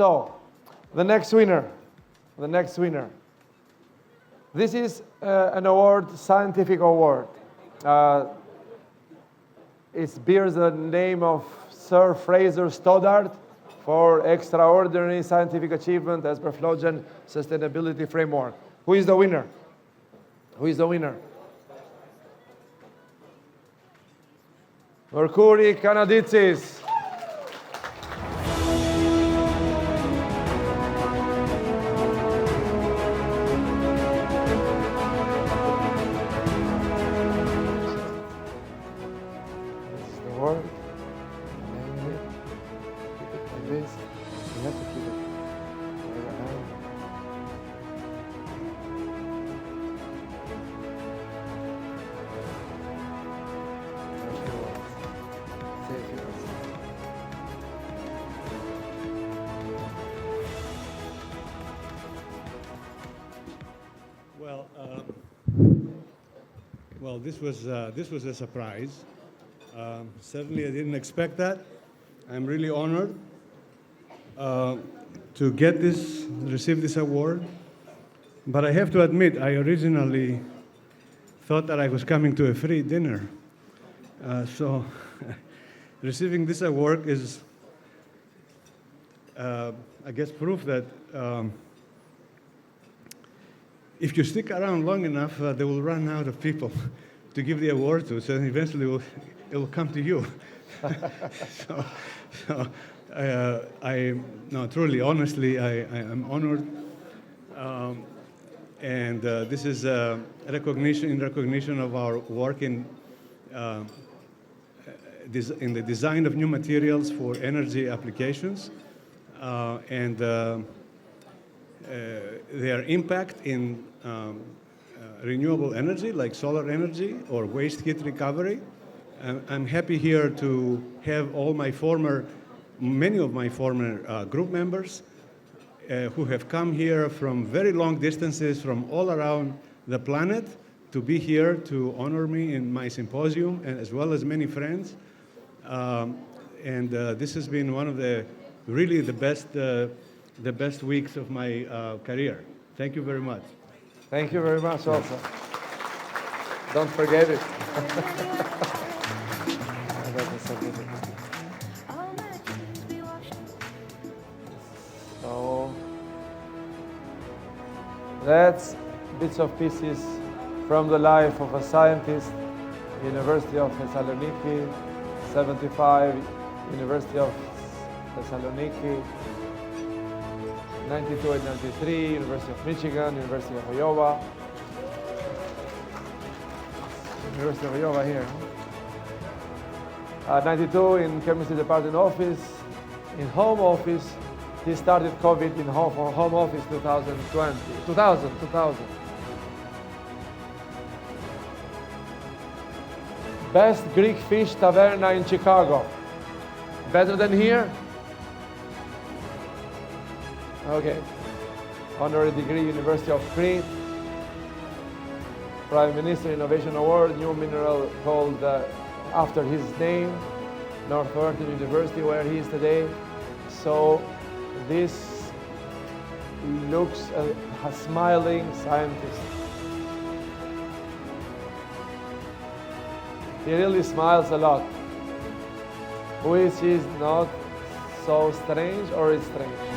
So, the next winner. This is an award, scientific award. It bears the name of Sir Fraser Stoddart for extraordinary scientific achievement as per Florian sustainability framework. Who is the winner? Mercouri Kanatzidis. Well, this was a surprise. Certainly, I didn't expect that. I'm really honored to receive this award. But I have to admit, I originally thought that I was coming to a free dinner. So receiving this award is, I guess, proof that if you stick around long enough, they will run out of people to give the award to, so eventually it will come to you. Truly, honestly, I'm honored. And this is in recognition of our work in the design of new materials for energy applications and their impact in renewable energy, like solar energy or waste heat recovery. I'm happy here to have many of my former group members who have come here from very long distances from all around the planet to be here to honor me in my symposium, and as well as many friends. This has been one of the best weeks of my career. Thank you very much. Thank you very much also. Don't forget it. So, that's bits of pieces from the life of a scientist, University of Thessaloniki, 75, University of Thessaloniki, 92 and 93, University of Michigan, University of Iowa. University of Iowa here. 92 in chemistry department office. In home office, he started COVID in home office 2000. Best Greek fish taverna in Chicago. Better than here? Okay. Honorary degree, University of Crete. Prime Minister Innovation Award, new mineral called after his name, Northwestern University, where he is today. So this looks a smiling scientist. He really smiles a lot, which is not so strange, or it's strange.